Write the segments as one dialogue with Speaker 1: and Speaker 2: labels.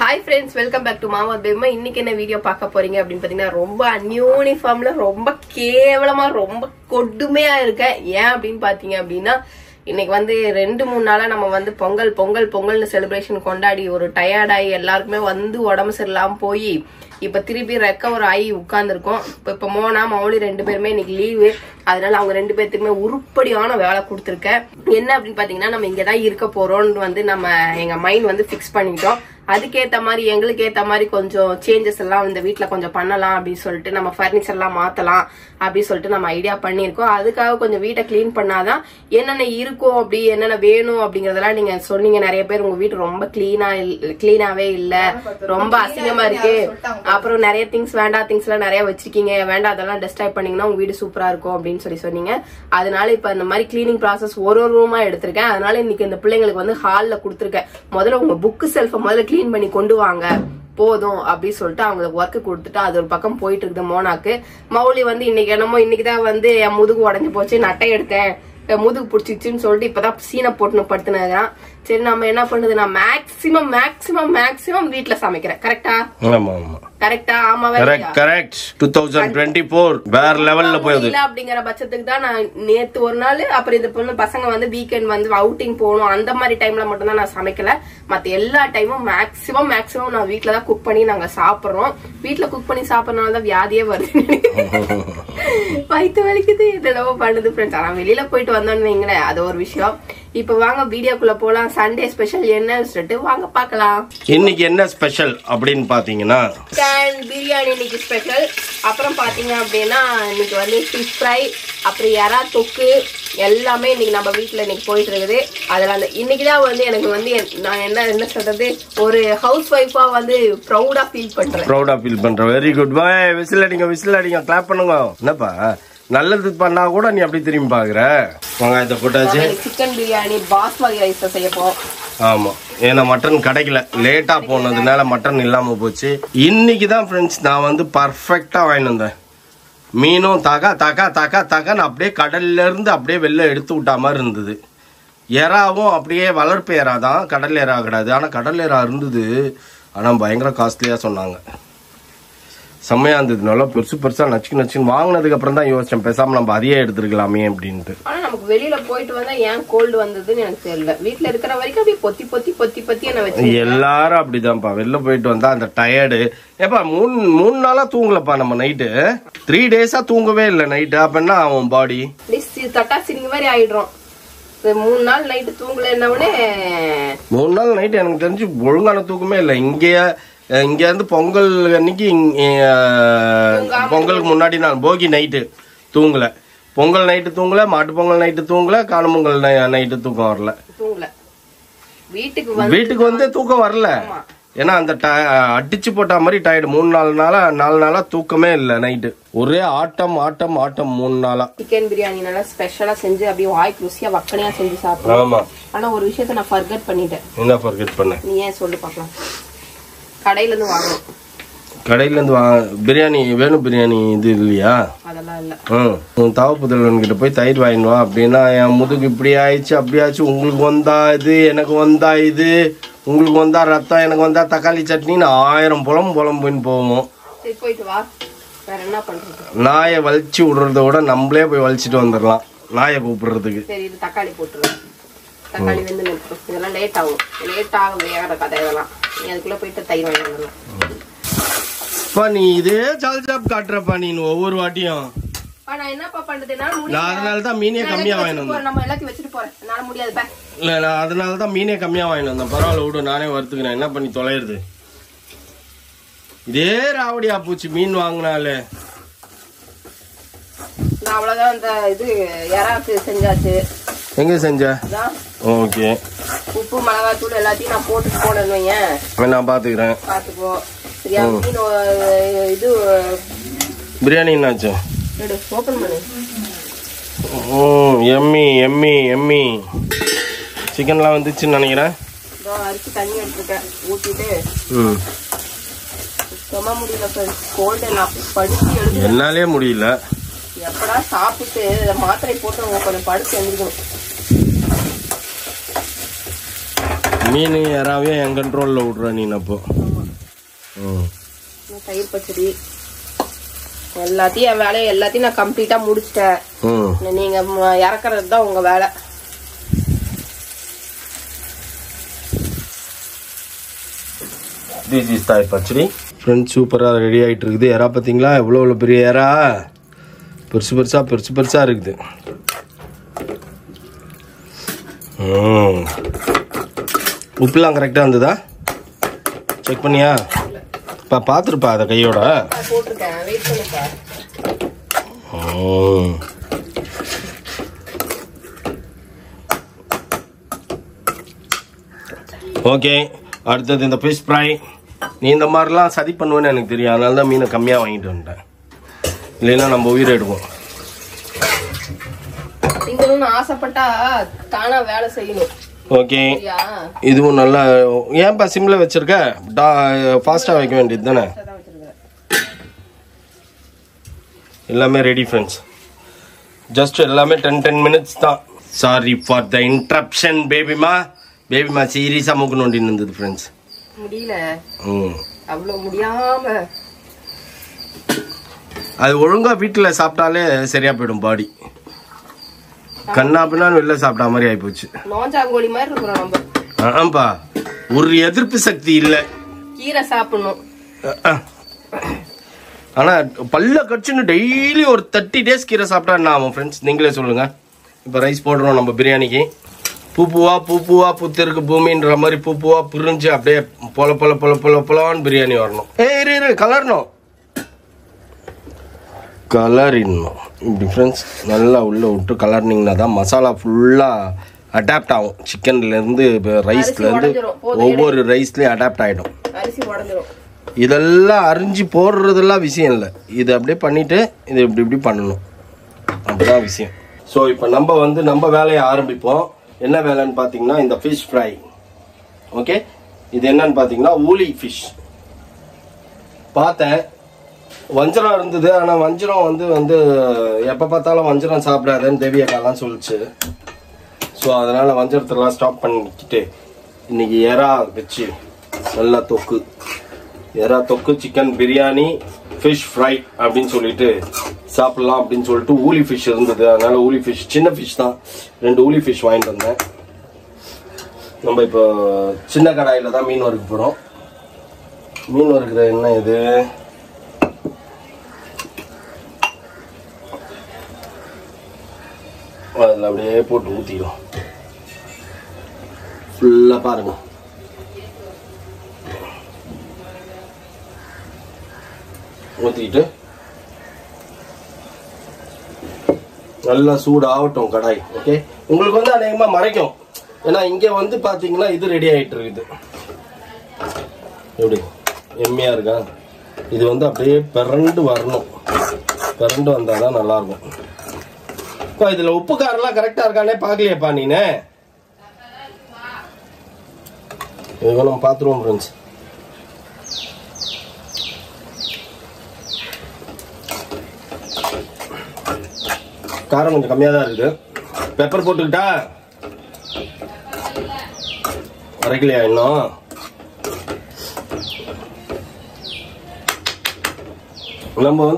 Speaker 1: Hi friends, welcome back to Mama Bema. இன்னைக்கு என்ன video பார்க்க போறீங்க அப்படின்னு பாத்தீங்கன்னா ரொம்ப அன்யூனிஃபார்ம்ல ரொம்ப கேவலமா ரொம்ப கொடுமையா இருக்க. ஏன் அப்படின்னு பாத்தீங்க அப்படின்னா இன்னைக்கு வந்து 2-3 நாளா நம்ம வந்து பொங்கல்னு செலிப்ரேஷன் கொண்டாடி ஒரு டயர்ட் ஆகி எல்லாருக்குமே வந்து உடம்பு சரியில்லாம போய் இப்ப திருப்பி ரெக்கவர் ஆகி உட்கார்ந்துருக்கோம். இப்ப மோனா மௌலி 2 பேருமே இன்னைக்கு லீவு. அதனால அவங்க 2 பேர்த்துக்குமே உருப்படியான வேலை கொடுத்துருக்கேன். என்ன அப்படின்னு பாத்தீங்கன்னா நம்ம இங்கதான் இருக்க போறோம்னு வந்து நம்ம எங்க மைண்ட் வந்து பிக்ஸ் பண்ணிட்டோம். அதுக்கேத்த மாதிரி எங்களுக்கு ஏத்த மாதிரி கொஞ்சம் சேஞ்சஸ் எல்லாம் இந்த வீட்டுல கொஞ்சம் பண்ணலாம் அப்படின்னு சொல்லிட்டு நம்ம பர்னிச்சர் எல்லாம் மாத்தலாம் அப்படின்னு சொல்லிட்டு நம்ம ஐடியா பண்ணிருக்கோம். அதுக்காக கொஞ்சம் வீட்டை கிளீன் பண்ணாதான் என்னென்ன இருக்கும் அப்படி என்னென்ன வேணும் அப்படிங்கறதெல்லாம் நீங்க சொன்னீங்க. நிறைய பேர் உங்க வீட்டு ரொம்ப கிளீனாவே இல்ல, ரொம்ப அசிங்கமா இருக்கு, அப்புறம் நிறைய திங்ஸ் திங்ஸ் எல்லாம் நிறைய வச்சிருக்கீங்க, வேண்டாம் அதெல்லாம் டெஸ்ட்ராய் பண்ணீங்கன்னா உங்க வீடு சூப்பரா இருக்கும் அப்படின்னு சொன்னீங்க. அதனால இப்ப இந்த மாதிரி கிளீனிங் ப்ராசஸ் ஒரு ரூமா எடுத்திருக்கேன். அதனால இன்னைக்கு இந்த பிள்ளைங்களுக்கு வந்து ஹால்ல கொடுத்துருக்கேன். முதல்ல உங்க புக் செல்ஃப முதல்ல கிளீன் பண்ணி கொண்டு வாங்க போதும் அப்படின்னு சொல்லிட்டு அவங்களுக்கு ஒர்க் கொடுத்துட்டு அது ஒரு பக்கம் போயிட்டு இருக்குது மோனாக்கு. மௌலி வந்து இன்னைக்கு என்னமோ இன்னைக்குதான் வந்து என் முதுகு உடஞ்சு போச்சு, நட்டை எடுத்தேன், முதுகு பிடிச்சிச்சுன்னு சொல்லிட்டு இப்பதான் சீனை போட்டுன்னு படுத்துனதான். சரி நம்ம என்ன பண்ணுது, நான் மேக்சிமம் வீட்டுல சமைக்கிறேன். கரெக்டா? கரெக்டா? ஆமா
Speaker 2: கரெக்ட். 2024 வேற லெவல்ல போகுது
Speaker 1: அப்படிங்கிற பட்சத்துக்கு தான் நான் நேத்து ஒரு நாள், அப்புறம் இந்த பொண்ணு பசங்க வந்து வீக்கெண்ட் வந்து அவுட்டிங் போகணும் அந்த மாதிரி டைம்ல மட்டும் தான் நான் சமைக்கல. மத்த எல்லா டைமும் மேக்சிமம் நான் வீட்டுல தான் குக் பண்ணி நாங்க சாப்பிடுறோம். வீட்டுல குக் பண்ணி சாப்பிடறதுனாலதான் வியாதியே வருது. வயிற்று வலிக்குது, என்னென்னவோ பண்ணுது ஃப்ரெண்ட்ஸ். ஆனா வெளியில போயிட்டு வந்தோன்னு வைங்களேன், அது ஒரு விஷயம். இப்ப வாங்க வீடியோக்குள்ள போலாம். சண்டே ஸ்பெஷல் என்னன்னு சொல்லிட்டு வாங்க பாக்கலாம்.
Speaker 2: இன்னைக்கு என்ன ஸ்பெஷல் அப்படின்னு பாத்தீங்கன்னா
Speaker 1: பிரியாணி இன்னைக்கு ஸ்பெஷல். அப்புறம் பாத்தீங்க அப்படின்னா இன்னைக்கு வந்து ஃபிஷ் ஃப்ரை, அப்புறம் எறா தொக்கு எல்லாமே இன்னைக்கு நம்ம வீட்டுல இன்னைக்கு போயிட்டு இருக்குது. அதனால இன்னைக்குதான் வந்து எனக்கு வந்து நான் என்ன சொல்றது, ஒரு ஹவுஸ் ஒய்ஃபா வந்து ப்ரௌடா ஃபீல் பண்றேன்.
Speaker 2: வெரி குட் பாய். விசில் அடிங்க கிளாப் பண்ணுங்க. என்னப்பா நல்லது பண்ணா கூட நீ அப்படி திரும்பி பாக்குற. வெங்காயத்தை போட்டாச்சு.
Speaker 1: சிக்கன் பிரியாணி பாஸ்மதி ரைஸ் செய்ய போறோம்.
Speaker 2: ஆமா, ஏன்னா மட்டன் கிடைக்கல, லேட்டா போனதுனால மட்டன் இல்லாம போச்சு. இன்னைக்குதான் ஃப்ரெண்ட்ஸ் நான் வந்து பர்ஃபெக்டா வாங்கிட்டு வந்தேன். மீனும் தகன்னு அப்படியே கடல்ல இருந்து அப்படியே வெளில எடுத்து விட்டா மாதிரி இருந்தது. எறாவும் அப்படியே வளர்ப்பு எறா தான், கடல் எறா கிடையாது. ஆனா கடல் எறா இருந்தது, ஆனா பயங்கர காஸ்ட்லியா சொன்னாங்க. செம்மையா இருந்தது, நல்லா பெருசா நச்சுன்னு வாங்கினதுக்கு அப்புறம் தான் யோசிச்சேன், பேசாம நம்ம அதையே எடுத்துருக்கலாமே அப்படின்ட்டு.
Speaker 1: ஆனா நமக்கு வெளியில போயிட்டு வந்தா ஏன் கோல்டு வந்ததுன்னு எனக்கு தெரியல. வீட்டுல இருக்கிற வரைக்கும் அப்படியே பொத்தி என்ன வச்சு
Speaker 2: எல்லாரும் அப்படிதான்ப்பா. வெளில போயிட்டு வந்தா அந்த டயர்டு. ஏப்பா 3 நாளா தூங்கலப்பா நம்ம நைட்டு. 3 டேஸா தூங்கவே இல்லை நைட்டு. அப்ப அவன் பாடி
Speaker 1: தட்டா சிரிங்க மாதிரி ஆயிடுறோம். 3 நாள் நைட்டு தூங்கல. என்னவுடனே
Speaker 2: 3 நாள் நைட்டு எனக்கு தெரிஞ்சு ஒழுங்கான தூக்கமே இல்லை. இங்க இருந்து பொங்கல் அன்னைக்கு, பொங்கலுக்கு முன்னாடி நாள் போகி நைட்டு தூங்கல, பொங்கல் நைட்டு தூங்கல, மாட்டு பொங்கல் நைட்டு தூங்கல, காணும் பொங்கல் நைட்டு தூக்கம் வரல. வீட்டுக்கு வந்து தூக்கம் வரல. ஏன்னா அந்த அடிச்சு போட்ட மாதிரி டயர்டு. 4 நாளா தூக்கமே இல்ல நைட்டு. ஒரே ஆட்டம் 3 நாளா.
Speaker 1: சிக்கன் பிரியாணி நல்லா ஸ்பெஷலா செஞ்சு அப்படியே வாய்க்கு ருசியா வக்கனையா செஞ்சு சாப்பிடுறோம். ஆமா, ஆனா ஒரு விஷயத்த நான் ஃபர்கெட் பண்ணிட்டேன்.
Speaker 2: என்ன ஃபர்கெட் பண்ண?
Speaker 1: நீ ஏன் சொல்லு பாக்கலாம். கடையில இருந்து
Speaker 2: பிரியாணி வேணும். பிரியாணி இது இல்லையா?
Speaker 1: அதெல்லாம் இல்ல.
Speaker 2: தவ புதல்வன் கிட்ட போய் தயிர் வாங்கிடுவா அப்படின்னா, என் முதுகு இப்படி ஆயிடுச்சு அப்படி ஆச்சு, உங்களுக்கு வந்தா இது, எனக்கு வந்தா இது, உங்களுக்கு வந்தா ரத்தம், எனக்கு வந்தா தக்காளி சட்னின்னு 1000 புலம்புன்னு போவோம்.
Speaker 1: போயிட்டு வா, வேற என்ன பண்றது?
Speaker 2: நாயை வலிச்சு விடுறத விட நம்மளே போய் வலிச்சுட்டு வந்துடலாம் நாயை கூப்பிடுறதுக்கு.
Speaker 1: சரி, இது தக்காளி போட்டுருவேன். தக்காளி வந்து இதெல்லாம் லேட் ஆகும் வேற கதை. இதெல்லாம் நீ அதுக்குள்ள போயிட்டு தயிர் வாங்கி வந்துடலாம்.
Speaker 2: நீ இதே சால்சாப் காட்டுறப்பா நீ ஒவ்வொரு வாட்டியும்.
Speaker 1: நான் என்னப்பா பண்றது,
Speaker 2: அதனாலதான் மீனே கம்மியா வாங்கிட்டு வந்தேன்.
Speaker 1: நம்ம எல்லாத்தையும் வச்சுட்டு போறேன், என்னால முடியாது.
Speaker 2: இல்ல, நான் அதனாலதான் மீனே கம்மியா வாங்கிட்டு வந்தேன். பரவாயில்ல விடு, நானே வறுத்துக்கிறேன். என்ன பண்ணி தொலைறது, இதே ராவடியா போச்சு மீன் வாங்கினாலே.
Speaker 1: அவ்வளவுதான். இந்த இது யாராவது செஞ்சாச்சு.
Speaker 2: எங்க செஞ்ச? ஓகே,
Speaker 1: உப்பு மிளகாய் தூள் எல்லாத்தையும் நான் போட்டுட்டு போனேன்.
Speaker 2: நான் பாத்துக்கிறேன்,
Speaker 1: பாத்துக்கோ சரியா? இது
Speaker 2: பிரியாணி என்னாச்சு?
Speaker 1: ஓபன் பண்ணு.
Speaker 2: எம்மி சிக்கன்லாம் வந்துச்சுன்னு நினைக்கிறேன்.
Speaker 1: அரிசி தண்ணி எடுத்துருக்கேன், ஊத்திட்டு சுத்தமா முடியல கோல்டு. நான் படிச்சு எழுது
Speaker 2: என்னாலே முடியல.
Speaker 1: எப்படா சாப்பிட்டு மாத்திரை போட்டு கொஞ்சம் படுத்து எழுதிக்கணும்.
Speaker 2: மீன் யாராவே என் கண்ட்ரோல்ல விடுற நீ. அப்போ
Speaker 1: தயிர் பச்சடி எல்லாத்தையும் என் வேலையை எல்லாத்தையும் நான் கம்ப்ளீட்டா முடிச்சிட்டேன். நீங்க இறக்குறது தான் உங்க வேலை.
Speaker 2: This is தயிர் பச்சடி ஃப்ரெண்ட்ஸ். சூப்பராக ரெடி ஆகிட்டு இருக்குது. எறா பார்த்தீங்களா எவ்வளோ பெரிய எறா, பெருசு பெருசா இருக்குது. உப்புலாம் கரெக்டாக இருந்ததா செக் பண்ணியா? பார்த்துருப்பா அதை கையோட. ஓகே, அடுத்தது இந்த ஃபிஷ் ஃப்ரை. நீ இந்த மாதிரிலாம் சதி பண்ணுவேன்னு எனக்கு தெரியும், அதனால தான் மீனை கம்மியாக வாங்கிட்டு வந்துட்டேன். இல்லைன்னா நம்ம உயிரை எடுப்போம்.
Speaker 1: ஆசைப்பட்டா தானா வேலை செய்யணும்.
Speaker 2: ஓகே, இதுவும் நல்லா. ஏன்பா சிம்ல வச்சிருக்க? ஃபாஸ்டா வைக்க வேண்டியது தானே. எல்லாமே ரெடி ஃப்ரெண்ட்ஸ். ஜஸ்ட் எல்லாமே 10 minutes தான். Sorry for the interruption. பேபிமா சீரியஸா மூக்கு நோண்டி இருந்தது ஃப்ரெண்ட்ஸ்.
Speaker 1: முடியல, அவ்வளவு முடியாம.
Speaker 2: அது ஒழுங்கா வீட்டுல சாப்பிட்டாலே சரியா போயிடும் பாடி. கண்ணா பின்னா வெளில சாப்பிட்டா மாதிரி ஆயிப்போச்சு.
Speaker 1: நோஞ்சாங்கோலி மாதிரி இருக்கிறோம் நம்ம.
Speaker 2: ஆம்பா, ஒரு எதிர்ப்பு சக்தி இல்ல.
Speaker 1: கீரை சாப்பிடணும்.
Speaker 2: ஆனா பல்ல கடிச்சுன்னு டெய்லி ஒரு 30 days கீரை சாப்பிட்டா என்ன ஆகும் ஃப்ரெண்ட்ஸ்? நீங்களே சொல்லுங்க. இப்ப ரைஸ் போடுறோம் நம்ம பிரியாணிக்கு. பூப்பூவா புத்திருக்கு பூமின்ற மாதிரி பூப்பூவா புரிஞ்சு அப்படியே பொலன்னு பிரியாணி வரணும். கலரிடணும் இப்படி ஃப்ரெண்ட்ஸ். நல்லா உள்ள விட்டு கலர்னிங்கன்னா தான் மசாலா ஃபுல்லா அடாப்ட் ஆகும். சிக்கன்ல இருந்து ரைஸ்ல இருந்து ஒவ்வொரு ரைஸ்லயும் அடாப்ட் ஆயிடும். இதெல்லாம் அரிஞ்சு போடுறதெல்லாம் விஷயம் இல்லை. இது அப்படியே பண்ணிட்டு இது இப்படி பண்ணணும், அப்படிதான் விஷயம். ஸோ இப்போ நம்ம வேலையை ஆரம்பிப்போம். என்ன வேலைன்னு பார்த்தீங்கன்னா இந்த ஃபிஷ் ஃப்ரை. ஓகே, இது என்னன்னு பார்த்தீங்கன்னா ஊலி ஃபிஷ். பார்த்தேன் வஞ்சரம் இருந்தது. ஆனால் வஞ்சரம் எப்போ பார்த்தாலும் வஞ்சரம் சாப்பிடாதேன்னு தேவியக்காலாம் சொல்லிச்சு. ஸோ அதனால வஞ்சரத்தெல்லாம் ஸ்டாப் பண்ணிக்கிட்டு இன்னைக்கு எறா வச்சு நல்லா எறா தொக்கு சிக்கன் பிரியாணி ஃபிஷ் ஃப்ரை அப்படின்னு சொல்லிட்டு சாப்பிடலாம் அப்படின்னு சொல்லிட்டு ஊலி ஃபிஷ் இருந்தது. அதனால ஊலி ஃபிஷ், சின்ன ஃபிஷ் தான், 2 ஊலி ஃபிஷ் வாங்கிட்டு வந்தேன். நம்ம இப்போ சின்ன கடாயில தான் மீன் வறுக்க போறோம். மீன் வறுக்கிற என்ன இது? அதில் அப்படியே போட்டு ஊற்றிடும் ஃபுல்லாக பாருங்க. ஊற்றிக்கிட்டு நல்லா சூடாகட்டும் கடாய். ஓகே, உங்களுக்கு அநேகமாக மறைக்கும். ஏன்னா இங்கே பார்த்தீங்கன்னா இது ரெடி ஆகிட்டு இருக்குது. எப்படி எம்மையாக இருக்கா? இது அப்படியே பிறண்டு வரணும். பிறண்டு வந்தால் தான் நல்லாயிருக்கும். இப்போ இதில் உப்பு காரெல்லாம் கரெக்டாக இருக்கானே பார்க்கலையப்பா நீனே? நம்ம பார்த்துருவோம் ஃப்ரெண்ட்ஸ். காரம் கொஞ்சம் கம்மியாக தான் இருக்குது. பெப்பர் போட்டுக்கிட்டா அரைக்கலையா இன்னும்? நம்ம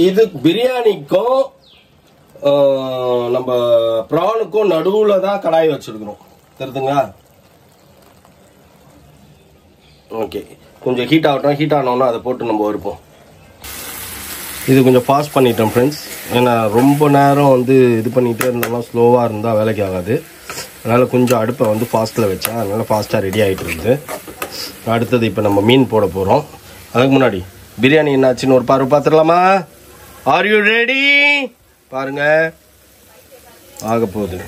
Speaker 2: இது பிரியாணிக்கும் நம்ம ப்ரானுக்கும் நடுவுல தான் கடாய் வச்சிருக்கிறோம், தெரியுதுங்களா? ஓகே, கொஞ்சம் ஹீட் ஆகட்டும். ஹீட் ஆனோன்னா அதை போட்டு நம்ம வறுப்போம். இது கொஞ்சம் ஃபாஸ்ட் பண்ணிட்டோம் ஃப்ரெண்ட்ஸ். ஏன்னா ரொம்ப நேரம் இது பண்ணிகிட்டே இருந்தாலும் ஸ்லோவாக இருந்தால் வேலைக்கு ஆகாது. அதனால் கொஞ்சம் அடுப்பை ஃபாஸ்ட்டில் வச்சேன். அதனால் ஃபாஸ்ட்டாக ரெடி ஆகிட்டு இருக்குது. அடுத்தது இப்போ நம்ம மீன் போட போகிறோம். அதுக்கு முன்னாடி பிரியாணி என்னாச்சுன்னு ஒரு பார்வை பார்த்துடலாமா? Are you ready? பாருங்க, ஆக போகுது.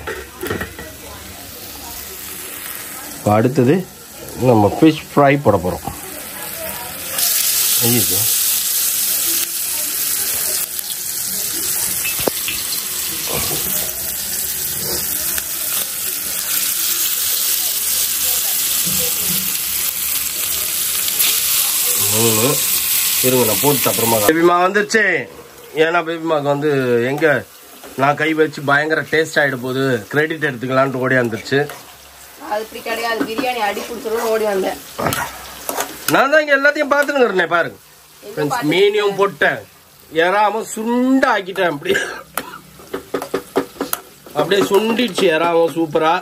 Speaker 2: இப்போ அடுத்தது நம்ம ஃபிஷ் ஃப்ரை போட போகிறோம். இருங்க, நான் போட்டு அப்புறமா. பேபிமா வந்துருச்சு. ஏன்னா பேபிமாக்கு எங்க நான் கை வச்சு பயங்கர டேஸ்ட் ஆயிட போது கிரெடிட் எடுத்துக்கலான்ட்டு ஓடி வந்துருச்சு.
Speaker 1: அது இப்படி கிடையாது, பிரியாணி அடி குடிச்சிரும் ஓடி வந்தேன்.
Speaker 2: நான் தான் இங்க எல்லாத்தையும் பாத்துன்னு பாருங்க. மீனையும் போட்டேன், எறாம சுண்ட ஆக்கிட்டேன். அப்படியே சுண்டிடுச்சு எறாவும் சூப்பரா.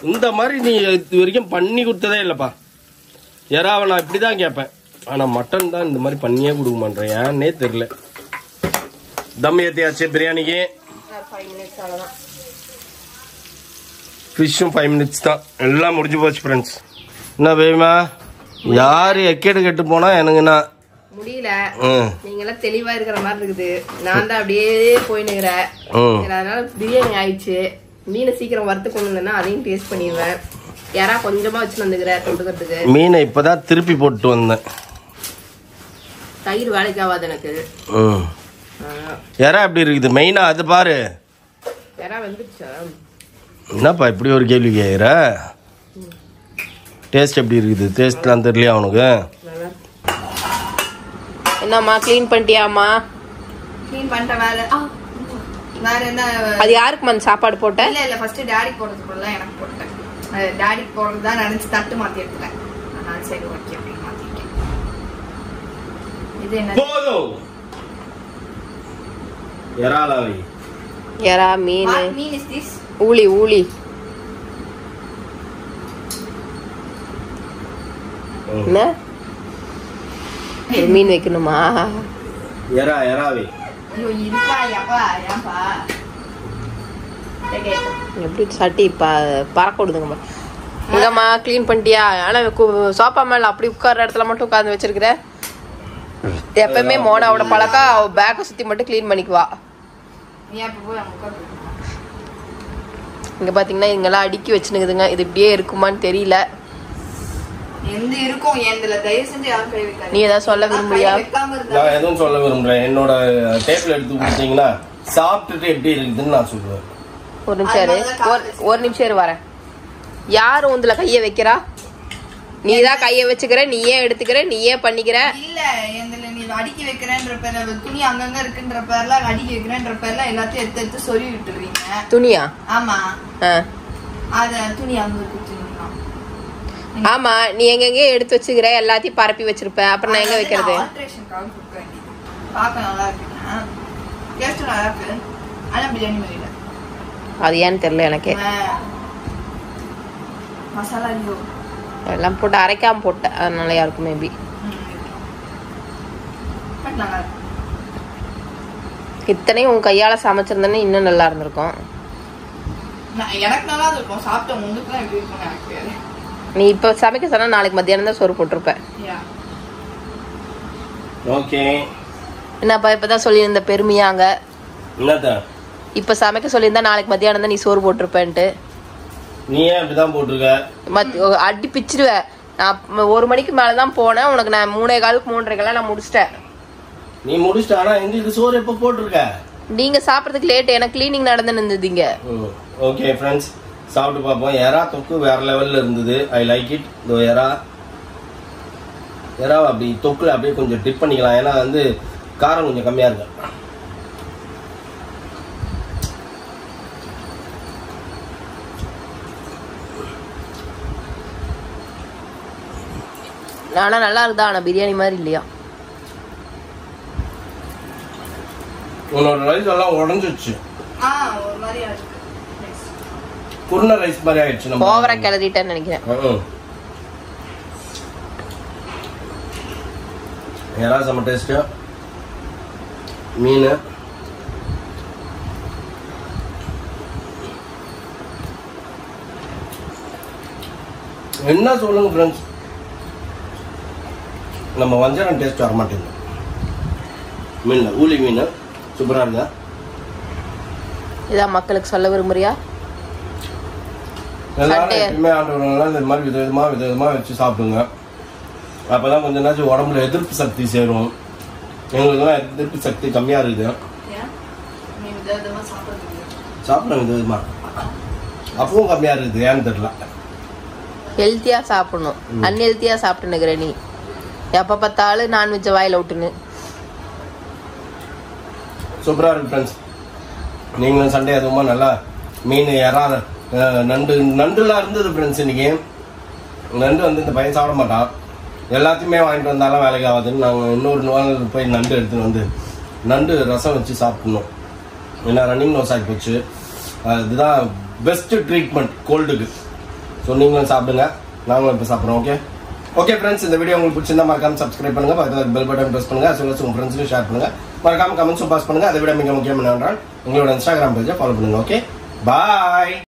Speaker 2: இந்த மாதிரி நீ இது வரைக்கும் பண்ணி கொடுத்ததே இல்லப்பா. எறாவை நான் இப்படிதான் கேட்பேன். ஆனா மட்டன் தான் இந்த மாதிரி பண்ணியே கொடுக்க மாட்டேன், ஏன்னே தெரியல. தம் ஏத்தியாச்சு பிரியாணிக்கு. ஃபிஷ்ஷும் 5 minutes தான். எல்லாம் முடிஞ்சு போச்சு ஃப்ரெண்ட்ஸ். என்ன பேமா யாரு எக்கேடு கெட்டு போனா எனக்குண்ணா
Speaker 1: முடியல. நீங்க எல்லாம் தெளிவா இருக்கிற மாதிரி இருக்குது. நான் தான் அப்படியே போயினுக்கிறேன். அதனால பிரியாணி ஆயிடுச்சு. மீனை சீக்கிரம் வறுத்து கொண்டு வந்தேன்னா அதையும் டேஸ்ட் பண்ணிடுவேன். யாரா கொஞ்சமா வச்சு வந்துக்கிறேன் தொட்டுக்கிறதுக்கு.
Speaker 2: மீனை இப்பதான் திருப்பி போட்டு வந்தேன்.
Speaker 1: தயிர் வேலைக்கு ஆகாது எனக்கு.
Speaker 2: யாரா எப்படி இருக்குது மெயினா அது பாரு.
Speaker 1: யாரா வந்துருச்சா?
Speaker 2: என்னப்பா இப்படி ஒரு கேள்வி கேட்குற? டேஸ்ட் எப்படி இருக்குது? டேஸ்ட்லாம் தெரியலையா அவனுக்கு?
Speaker 1: என்னம்மா க்ளீன் பண்ணிட்டியாம்மா? க்ளீன் பண்ணிட்ட. வேற என்ன? அது யாருக்கு அந்த சாப்பாடு போட்டேன்? இல்ல ஃபர்ஸ்ட் டாடிக்கு போடுறது போல எனக்கு போட்டேன். டாடிக்கு போடுறது தான் நினைச்சு தட்டு மாத்தி எடுத்துட்டேன். நான் சரி ஓகே அப்படி மாத்திட்டேன். இது என்ன?
Speaker 2: போதும். எறாலாவை.
Speaker 1: எறா மீன். What mean is this? ஊளி. என்ன? மீன் வைக்கணுமா?
Speaker 2: எறாவே.
Speaker 1: ஐயோ இருக்கா யாப்பா யாப்பா. எப்படி சட்டி பறக்க விடுதுங்கம்மா. எங்கம்மா க்ளீன் பண்ணிட்டியா? ஆனா சோஃபா மேல அப்படி உட்கார்ற இடத்துல மட்டும் உட்கார்ந்து வச்சிருக்கிற. எப்பவுமே மோனாவோட பழக்கம் அவ பேக்கை சுத்தி மட்டும் க்ளீன் பண்ணிக்குவா. இங்க பாத்தீங்கன்னா இங்கெல்லாம் அடுக்கி வச்சுனுக்குதுங்க. இது இப்படியே இருக்குமான்னு தெரியல. நீ ஏதாவது சொல்ல விரும்புறியா?
Speaker 2: நான் எதுவும் சொல்ல விரும்புறேன். என்னோட டேபிள் எடுத்து கொடுத்தீங்கன்னா சாப்பிட்டுட்டு எப்படி இருக்குதுன்னு நான் சொல்லுவேன்.
Speaker 1: ஒரு நிமிஷம் வரேன். யாரு உந்துல கைய வைக்கிறா? நீதான் கைய வச்சுக்கிற, நீயே எடுத்துக்கிற, நீயே பண்ணிக்கிற. இல்ல நீ அடுக்கி வைக்கிறேன்ற பேர்ல துணி அங்கங்க இருக்குன்ற பேர்ல அடுக்கி வைக்கிறேன்ற பேர்ல எல்லாத்தையும் எடுத்து சொல்லி விட்டுறீங்க. துணியா? ஆமா. அத துணி அங்க இருக்கு. ஆமா நீ எங்கெங்க எடுத்து வச்சுக்கிற, எல்லாத்தையும் பரப்பி வச்சிருப்ப. அப்புறம் நான் எங்க வைக்கிறது? அது ஏன்னு தெரியல எனக்கு. எல்லாம் போட்டு அரைக்காம போட்டேன், அதனால யாருக்கும் மேபி. இத்தனையும் உன் கையால சமைச்சிருந்தேன்னு இன்னும் நல்லா இருந்திருக்கும். எனக்கு நல்லா இருக்கும். சாப்பிட்ட முன்னுக்கு எப்படி இருக்கும் எனக்கு. நீ இப்ப சமைக்க சொன்னா நாளைக்கு மத்தியானம் தான் சோறு போட்டிருப்ப.
Speaker 2: ஓகே.
Speaker 1: என்னப்பா இப்பதான் சொல்லியிருந்த பெருமையாங்க.
Speaker 2: என்னதா?
Speaker 1: இப்ப சமைக்க சொல்லியிருந்தா நாளைக்கு மத்தியானம் தான் நீ சோறு போட்டிருப்பேன்ட்டு.
Speaker 2: நீ ஏன் அப்படிதான் போட்டிருக்க?
Speaker 1: அடி பிச்சிடுவ. நான் 1 மணிக்கு மேலதான் போனேன். உனக்கு நான் 3:15 3:30 நான் முடிச்சிட்டேன்.
Speaker 2: நீ முடிச்சிட்ட. ஆனா எங்களுக்கு சோறு எப்ப போட்டிருக்க?
Speaker 1: நீங்க சாப்பிடறதுக்கு லேட். எனக்கு கிளீனிங் நடந்து இருந்ததுங்க.
Speaker 2: ஓகே ஃப்ரெண்ட்ஸ், சாப்பிட்டு பார்ப்போம். எறா தொக்கு வேற லெவல்ல இருந்தது. I like it. இந்த எறா அப்படி தொக்குல அப்படியே கொஞ்சம் டிப் பண்ணிக்கலாம். ஏன்னா வந்து காரம் கொஞ்சம் கம்மியா இருக்கு.
Speaker 1: ஆனா நல்லா இருக்குதா? ஆனா பிரியாணி மாதிரி இல்லையா?
Speaker 2: உன்னோட ரைஸ் எல்லாம் உடஞ்சிச்சு.
Speaker 1: ஒரு மாதிரி ஆச்சு.
Speaker 2: குருண ரைஸ் மாதிரி ஆயிடுச்சு. நம்ம
Speaker 1: ஓவரா கிளறிட்டேன்னு நினைக்கிறேன்.
Speaker 2: எறா செம்ம டேஸ்ட். மீன் என்ன சொல்லுங்க ஃப்ரெண்ட்ஸ், நம்ம வஞ்சரம் டேஸ்ட் வர மாட்டேங்குது. மீன் ஊளி மீன் சூப்பரா இருக்கா?
Speaker 1: இதான் மக்களுக்கு சொல்ல விரும்புறியா?
Speaker 2: எல்லாரும் எப்பயுமே ஆண்டவர்கள்லாம் இந்த மாதிரி விதவிதமா வச்சு சாப்பிடுங்க. அப்பதான் கொஞ்சம் நாச்சும் உடம்புல எதிர்ப்பு சக்தி சேரும். எங்களுக்குலாம் எதிர்ப்பு சக்தி கம்மியா இருக்குது. சாப்பிடுங்க விதவிதமா, அப்பவும் கம்மியா இருக்குது. ஏன்னு தெரியல.
Speaker 1: ஹெல்த்தியா சாப்பிடணும். அன்ஹெல்த்தியா சாப்பிட்டுனுக்குற நீ. எப்ப பார்த்தாலும் நான்வெஜ் வாயில விட்டுன்னு.
Speaker 2: சூப்பரா இருக்கு ஃப்ரெண்ட்ஸ். நீங்களும் சண்டே அதுவுமா நல்லா மீன் எறா நண்டுலாம் இருந்தது ஃப்ரெண்ட்ஸ். இன்னைக்கு நண்டு வந்து இந்த பையன் சாப்பிட மாட்டான். எல்லாத்தையுமே வாங்கிட்டு வந்தாலும் வேலைக்கு ஆகாதுன்னு நாங்கள் இன்னொரு நாள் போய் நண்டு எடுத்துன்னு வந்து நண்டு ரசம் வச்சு சாப்பிடணும். ஏன்னா ரன்னிங் நோஸ் ஆகி போச்சு. இதுதான் பெஸ்ட் ட்ரீட்மெண்ட் கோல்டுக்கு. ஸோ நீங்களும் சாப்பிடுங்க, நாங்களும் இப்போ சாப்பிட்றோம். ஓகே ஓகே ஃப்ரெண்ட்ஸ், இந்த வீடியோ உங்களுக்கு பிடிச்சிருந்தா மறக்காம சப்ஸ்கிரைப் பண்ணுங்க, பக்கத்தில் பெல் பட்டன் ப்ரெஸ் பண்ணுங்க, as well as உங்க ஃப்ரெண்ட்ஸ்க்கு ஷேர் பண்ணுங்க, மறக்காம கமெண்ட்ஸும் பாஸ் பண்ணுங்க. அதை விட மிக முக்கியம் என்னவென்றால் உங்களோட இன்ஸ்டாகிராம் பேஜை ஃபாலோ பண்ணுங்க. Okay bye.